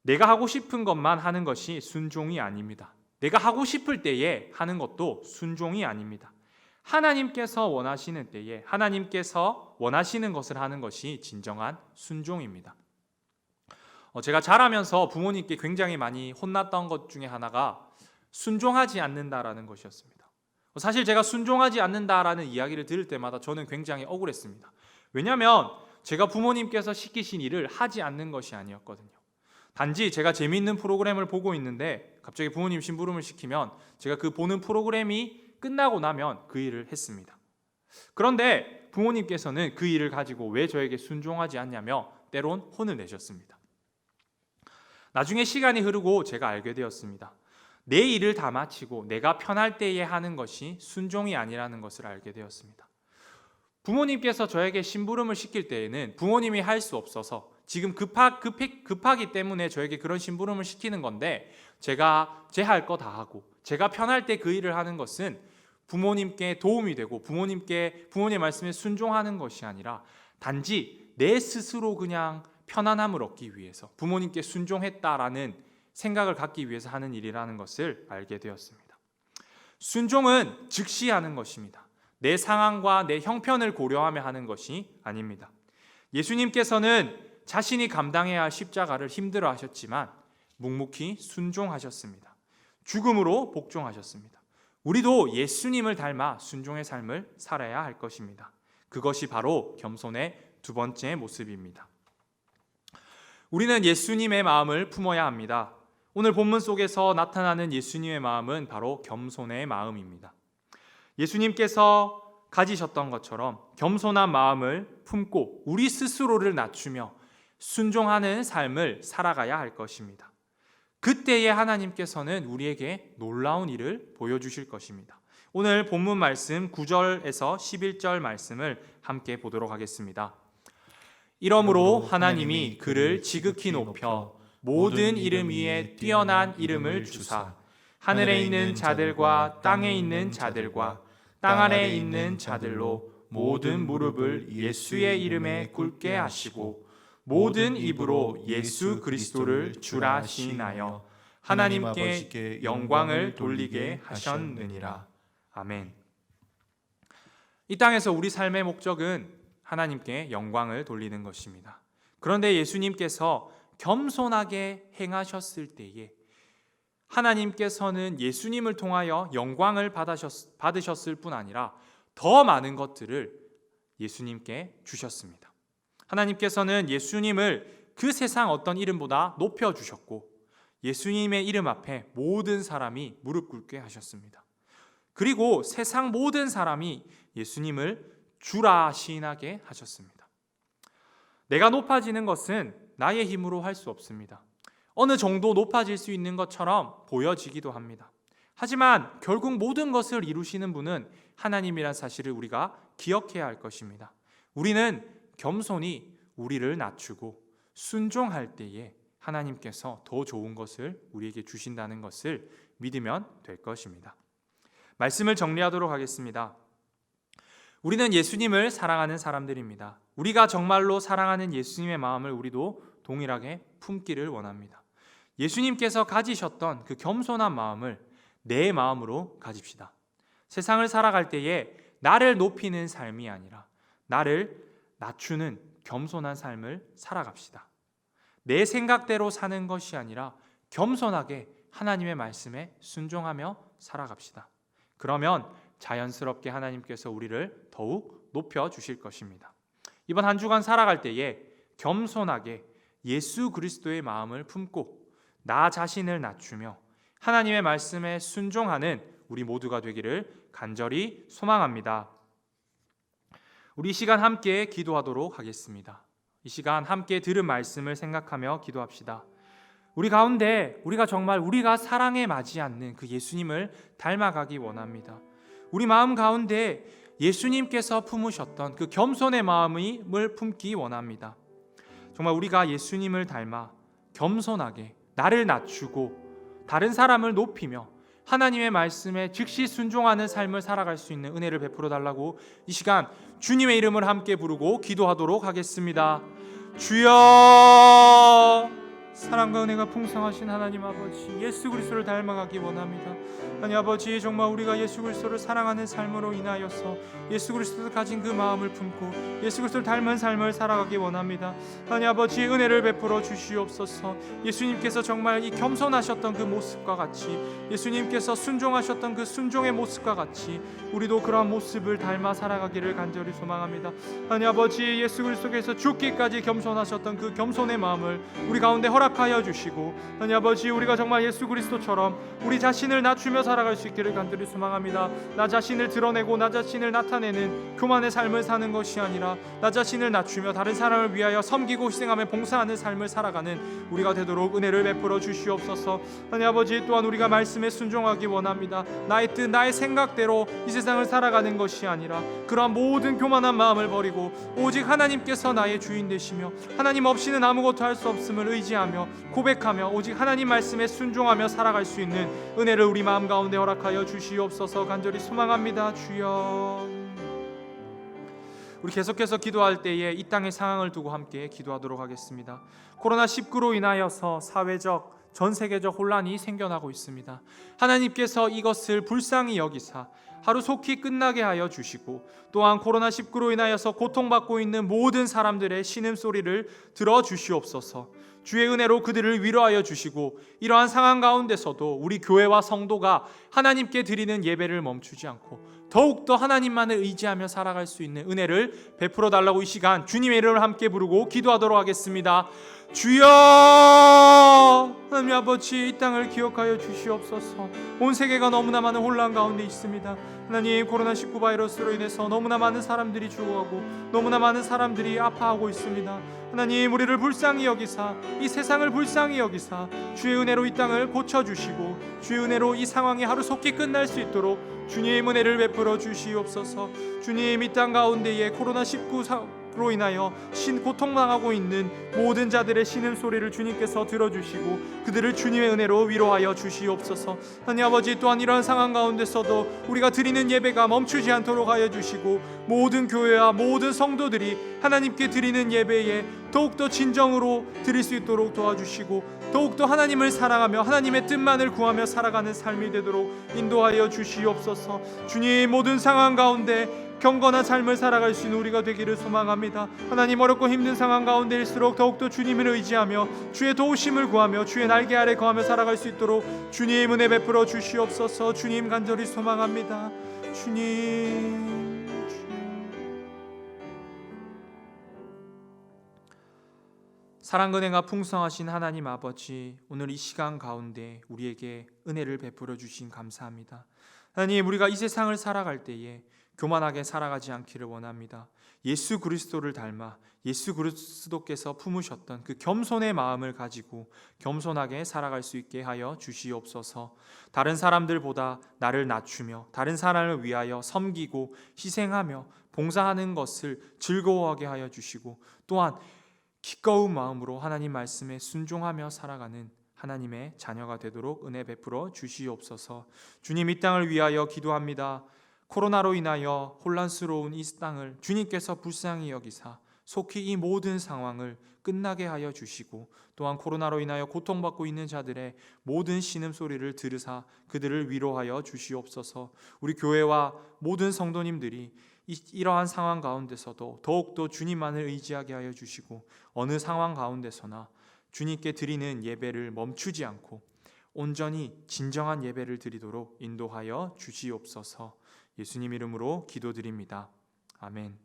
내가 하고 싶은 것만 하는 것이 순종이 아닙니다. 내가 하고 싶을 때에 하는 것도 순종이 아닙니다. 하나님께서 원하시는 때에 하나님께서 원하시는 것을 하는 것이 진정한 순종입니다. 제가 자라면서 부모님께 굉장히 많이 혼났던 것 중에 하나가 순종하지 않는다라는 것이었습니다. 사실 제가 순종하지 않는다라는 이야기를 들을 때마다 저는 굉장히 억울했습니다. 왜냐하면 제가 부모님께서 시키신 일을 하지 않는 것이 아니었거든요. 단지 제가 재미있는 프로그램을 보고 있는데 갑자기 부모님 심부름을 시키면 제가 그 보는 프로그램이 끝나고 나면 그 일을 했습니다. 그런데 부모님께서는 그 일을 가지고 왜 저에게 순종하지 않냐며 때론 혼을 내셨습니다. 나중에 시간이 흐르고 제가 알게 되었습니다. 내 일을 다 마치고 내가 편할 때에 하는 것이 순종이 아니라는 것을 알게 되었습니다. 부모님께서 저에게 심부름을 시킬 때에는 부모님이 할 수 없어서 지금 급하기 때문에 저에게 그런 심부름을 시키는 건데 제가 제 할 거 다 하고 제가 편할 때 그 일을 하는 것은 부모님께 도움이 되고 부모님의 말씀에 순종하는 것이 아니라 단지 내 스스로 그냥 편안함을 얻기 위해서 부모님께 순종했다라는 생각을 갖기 위해서 하는 일이라는 것을 알게 되었습니다. 순종은 즉시 하는 것입니다. 내 상황과 내 형편을 고려하며 하는 것이 아닙니다. 예수님께서는 자신이 감당해야 할 십자가를 힘들어 하셨지만 묵묵히 순종하셨습니다. 죽음으로 복종하셨습니다. 우리도 예수님을 닮아 순종의 삶을 살아야 할 것입니다. 그것이 바로 겸손의 두 번째 모습입니다. 우리는 예수님의 마음을 품어야 합니다. 오늘 본문 속에서 나타나는 예수님의 마음은 바로 겸손의 마음입니다. 예수님께서 가지셨던 것처럼 겸손한 마음을 품고 우리 스스로를 낮추며 순종하는 삶을 살아가야 할 것입니다. 그때에 하나님께서는 우리에게 놀라운 일을 보여주실 것입니다. 오늘 본문 말씀 9절에서 11절 말씀을 함께 보도록 하겠습니다. 이러므로 하나님이 그를 지극히 높여 모든 이름 위에 뛰어난 이름을 주사 하늘에 있는 자들과 땅에 있는 자들과 땅 아래에 있는 자들로 모든 무릎을 예수의 이름에 꿇게 하시고 모든 입으로 예수 그리스도를 주라 시인하여 하나님께 영광을 돌리게 하셨느니라. 아멘. 이 땅에서 우리 삶의 목적은 하나님께 영광을 돌리는 것입니다. 그런데 예수님께서 겸손하게 행하셨을 때에 하나님께서는 예수님을 통하여 영광을 받으셨을 뿐 아니라 더 많은 것들을 예수님께 주셨습니다. 하나님께서는 예수님을 그 세상 어떤 이름보다 높여주셨고 예수님의 이름 앞에 모든 사람이 무릎 꿇게 하셨습니다. 그리고 세상 모든 사람이 예수님을 주라 시인하게 하셨습니다. 내가 높아지는 것은 나의 힘으로 할 수 없습니다. 어느 정도 높아질 수 있는 것처럼 보여지기도 합니다. 하지만 결국 모든 것을 이루시는 분은 하나님이라는 사실을 우리가 기억해야 할 것입니다. 우리는 겸손히 우리를 낮추고 순종할 때에 하나님께서 더 좋은 것을 우리에게 주신다는 것을 믿으면 될 것입니다. 말씀을 정리하도록 하겠습니다. 우리는 예수님을 사랑하는 사람들입니다. 우리가 정말로 사랑하는 예수님의 마음을 우리도 동일하게 품기를 원합니다. 예수님께서 가지셨던 그 겸손한 마음을 내 마음으로 가집시다. 세상을 살아갈 때에 나를 높이는 삶이 아니라 나를 낮추는 겸손한 삶을 살아갑시다. 내 생각대로 사는 것이 아니라 겸손하게 하나님의 말씀에 순종하며 살아갑시다. 그러면 자연스럽게 하나님께서 우리를 더욱 높여주실 것입니다. 이번 한 주간 살아갈 때에 겸손하게 예수 그리스도의 마음을 품고 나 자신을 낮추며 하나님의 말씀에 순종하는 우리 모두가 되기를 간절히 소망합니다. 우리 이 시간 함께 기도하도록 하겠습니다. 이 시간 함께 들은 말씀을 생각하며 기도합시다. 우리 가운데 우리가 사랑에 맞지 않는 그 예수님을 닮아가기 원합니다. 우리 마음 가운데 예수님께서 품으셨던 그 겸손의 마음을 품기 원합니다. 정말 우리가 예수님을 닮아 겸손하게 나를 낮추고 다른 사람을 높이며 하나님의 말씀에 즉시 순종하는 삶을 살아갈 수 있는 은혜를 베풀어 달라고 이 시간 주님의 이름을 함께 부르고 기도하도록 하겠습니다. 주여, 사랑과 은혜가 풍성하신 하나님 아버지, 예수 그리스도를 닮아가기 원합니다. 하나님 아버지, 정말 우리가 예수 그리스도를 사랑하는 삶으로 인하여서 예수 그리스도가 가진 그 마음을 품고 예수 그리스도를 닮은 삶을 살아가기 원합니다. 하나님 아버지, 은혜를 베풀어 주시옵소서. 예수님께서 정말 이 겸손하셨던 그 모습과 같이, 예수님께서 순종하셨던 그 순종의 모습과 같이 우리도 그러한 모습을 닮아 살아가기를 간절히 소망합니다. 하나님 아버지, 예수 그리스도께서 죽기까지 겸손하셨던 그 겸손의 마음을 우리 가운데 허락하여 주시고, 하나님 아버지, 우리가 정말 예수 그리스도처럼 우리 자신을 낮추며 살아갈 수 있기를 간절히 소망합니다. 나 자신을 드러내고 나 자신을 나타내는 교만의 삶을 사는 것이 아니라 나 자신을 낮추며 다른 사람을 위하여 섬기고 희생하며 봉사하는 삶을 살아가는 우리가 되도록 은혜를 베풀어 주시옵소서. 하나님 아버지, 또한 우리가 말씀에 순종하기 원합니다. 나의 뜻, 나의 생각대로 이 세상을 살아가는 것이 아니라 그러한 모든 교만한 마음을 버리고 오직 하나님께서 나의 주인 되시며 하나님 없이는 아무것도 할 수 없음을 의지하며 고백하며 오직 하나님 말씀에 순종하며 살아갈 수 있는 은혜를 우리 마음 가운데 허락하여 주시옵소서. 간절히 소망합니다. 주여, 우리 계속해서 기도할 때에 이 땅의 상황을 두고 함께 기도하도록 하겠습니다. 코로나19로 인하여서 사회적, 전 세계적 혼란이 생겨나고 있습니다. 하나님께서 이것을 불쌍히 여기사 하루속히 끝나게 하여 주시고, 또한 코로나19로 인하여서 고통받고 있는 모든 사람들의 신음소리를 들어주시옵소서. 주의 은혜로 그들을 위로하여 주시고, 이러한 상황 가운데서도 우리 교회와 성도가 하나님께 드리는 예배를 멈추지 않고 더욱더 하나님만을 의지하며 살아갈 수 있는 은혜를 베풀어 달라고 이 시간 주님의 이름을 함께 부르고 기도하도록 하겠습니다. 주여, 하나님 아버지, 이 땅을 기억하여 주시옵소서. 온 세계가 너무나 많은 혼란 가운데 있습니다. 하나님, 코로나19 바이러스로 인해서 너무나 많은 사람들이 죽어가고 너무나 많은 사람들이 아파하고 있습니다. 하나님, 우리를 불쌍히 여기사, 이 세상을 불쌍히 여기사 주의 은혜로 이 땅을 고쳐주시고 주의 은혜로 이 상황이 하루속히 끝날 수 있도록 주님 은혜를 베풀어 주시옵소서. 주님, 이 땅 가운데에 코로나19로 인하여 고통당하고 있는 모든 자들의 신음소리를 주님께서 들어주시고 그들을 주님의 은혜로 위로하여 주시옵소서. 하나님 아버지, 또한 이러한 상황 가운데서도 우리가 드리는 예배가 멈추지 않도록 하여 주시고 모든 교회와 모든 성도들이 하나님께 드리는 예배에 더욱더 진정으로 드릴 수 있도록 도와주시고 더욱더 하나님을 사랑하며 하나님의 뜻만을 구하며 살아가는 삶이 되도록 인도하여 주시옵소서. 주님, 모든 상황 가운데 경건한 삶을 살아갈 수 있는 우리가 되기를 소망합니다. 하나님, 어렵고 힘든 상황 가운데일수록 더욱더 주님을 의지하며 주의 도우심을 구하며 주의 날개 아래 거하며 살아갈 수 있도록 주님 은혜 베풀어 주시옵소서. 주님, 간절히 소망합니다. 주님. 사랑 은혜가 풍성하신 하나님 아버지, 오늘 이 시간 가운데 우리에게 은혜를 베풀어 주신 감사합니다. 하나님, 우리가 이 세상을 살아갈 때에 교만하게 살아가지 않기를 원합니다. 예수 그리스도를 닮아 예수 그리스도께서 품으셨던 그 겸손의 마음을 가지고 겸손하게 살아갈 수 있게 하여 주시옵소서. 다른 사람들보다 나를 낮추며 다른 사람을 위하여 섬기고 희생하며 봉사하는 것을 즐거워하게 하여 주시고 또한 기꺼운 마음으로 하나님 말씀에 순종하며 살아가는 하나님의 자녀가 되도록 은혜 베풀어 주시옵소서. 주님, 이 땅을 위하여 기도합니다. 코로나로 인하여 혼란스러운 이 땅을 주님께서 불쌍히 여기사 속히 이 모든 상황을 끝나게 하여 주시고 또한 코로나로 인하여 고통받고 있는 자들의 모든 신음소리를 들으사 그들을 위로하여 주시옵소서. 우리 교회와 모든 성도님들이 이러한 상황 가운데서도 더욱더 주님만을 의지하게 하여 주시고 어느 상황 가운데서나 주님께 드리는 예배를 멈추지 않고 온전히 진정한 예배를 드리도록 인도하여 주시옵소서. 예수님 이름으로 기도드립니다. 아멘.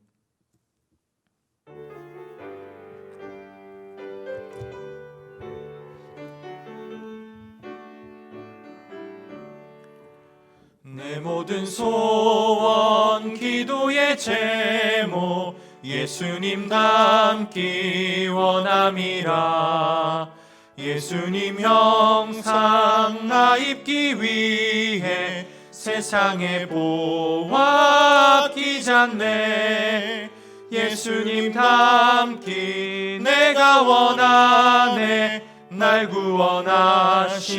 내 모든 소원 기도의 제목 예수님 닮기 원함이라. 예수님 형상 나 입기 위해 세상에 보았기 않네. 예수님 닮기 내가 원하네. 날 구원하신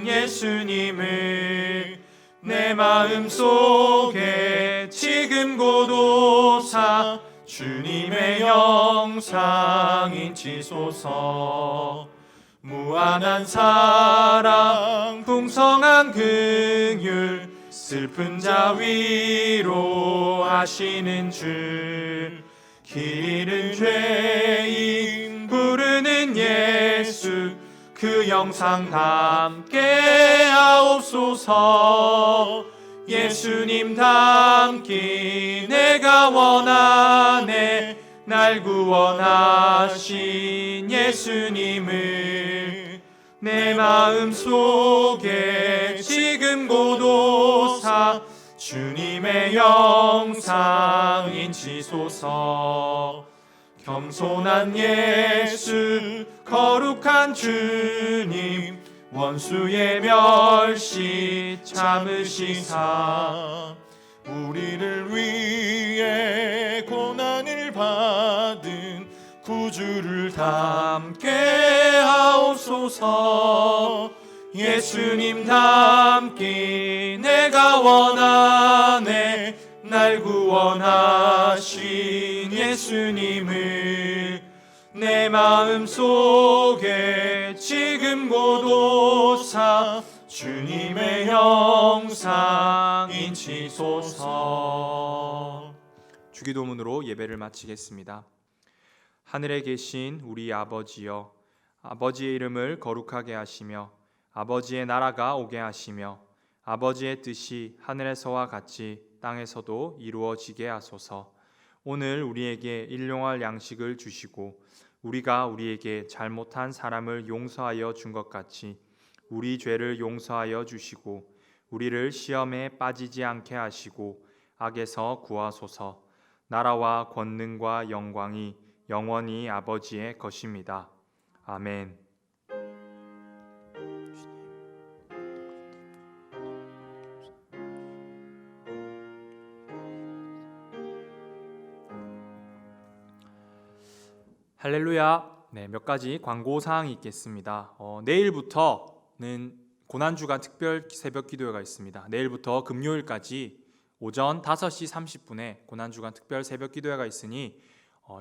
예수님을 내 마음속에 지금 고도사 주님의 영상 인치소서. 무한한 사랑 풍성한 긍휼 슬픈 자 위로하시는 줄. 길 잃은 죄인 부르는 예수 그 영상 담게 하옵소서. 예수님 닮기 내가 원하네. 날 구원하신 예수님을 내 마음속에 지금 고도사 주님의 영상 인치소서. 겸손한 예수 거룩한 주님 원수의 멸시 참으시사 우리를 위해 고난을 받은 구주를 닮게 하옵소서. 예수님 닮기 내가 원하네. 날 구원하신 예수님을 내 마음속에 지금 고도사 주님의 형상 인치소서. 주기도문으로 예배를 마치겠습니다. 하늘에 계신 우리 아버지여, 아버지의 이름을 거룩하게 하시며 아버지의 나라가 오게 하시며 아버지의 뜻이 하늘에서와 같이 땅에서도 이루어지게 하소서. 오늘 우리에게 일용할 양식을 주시고 우리가 우리에게 잘못한 사람을 용서하여 준 것 같이 우리 죄를 용서하여 주시고 우리를 시험에 빠지지 않게 하시고 악에서 구하소서. 나라와 권능과 영광이 영원히 아버지의 것입니다. 아멘. 할렐루야. 네, 몇 가지 광고 사항이 있겠습니다. 내일부터는 고난주간 특별 새벽 기도회가 있습니다. 내일부터 금요일까지 오전 5시 30분에 고난주간 특별 새벽 기도회가 있으니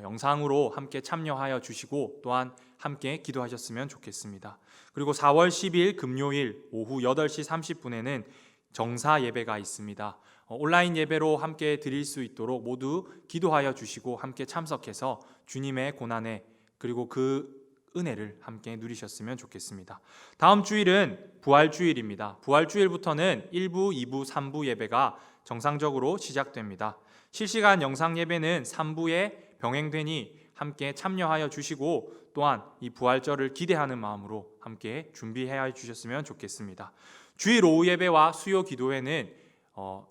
영상으로 함께 참여하여 주시고 또한 함께 기도하셨으면 좋겠습니다. 그리고 4월 10일 금요일 오후 8시 30분에는 정사 예배가 있습니다. 온라인 예배로 함께 드릴 수 있도록 모두 기도하여 주시고 함께 참석해서 주님의 고난에 그리고 그 은혜를 함께 누리셨으면 좋겠습니다. 다음 주일은 부활주일입니다. 부활주일부터는 1부, 2부, 3부 예배가 정상적으로 시작됩니다. 실시간 영상 예배는 3부에 병행되니 함께 참여하여 주시고 또한 이 부활절을 기대하는 마음으로 함께 준비해 주셨으면 좋겠습니다. 주일 오후 예배와 수요 기도회는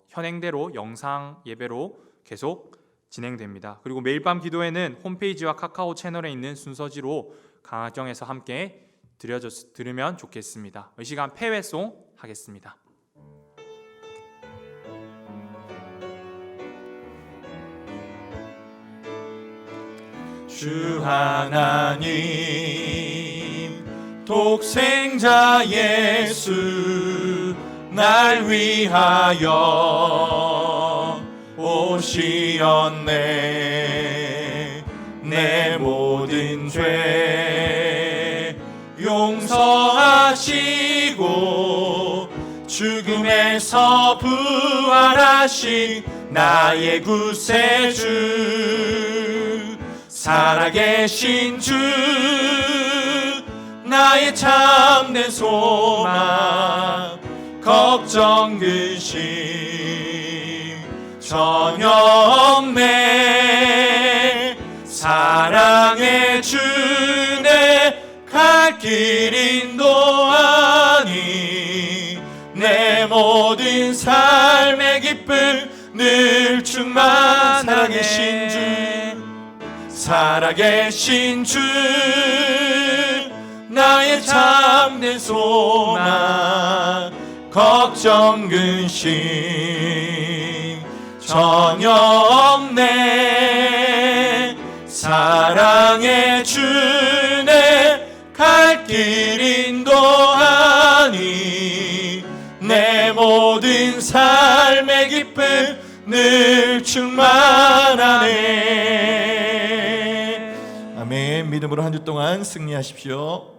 현행대로 영상 예배로 계속 진행됩니다. 그리고 매일 밤 기도회는 홈페이지와 카카오 채널에 있는 순서지로 강화경에서 함께 들으면 좋겠습니다. 이 시간 폐회송 하겠습니다. 주 하나님 독생자 예수 날 위하여 오시었네. 내 모든 죄 용서하시고 죽음에서 부활하신 나의 구세주 살아계신 주 나의 참된 소망 걱정 근심 전혀 없네. 사랑의 주내 갈 길 인도하니 내 내 모든 삶의 기쁨 늘 충만 살아계신 주 살아계신 주 나의 참된 소망 걱정 근심 전혀 없네 사랑의 주네 갈 길 인도하니 내 모든 삶의 기쁨 늘 충만하네. 아멘. 믿음으로 한 주 동안 승리하십시오.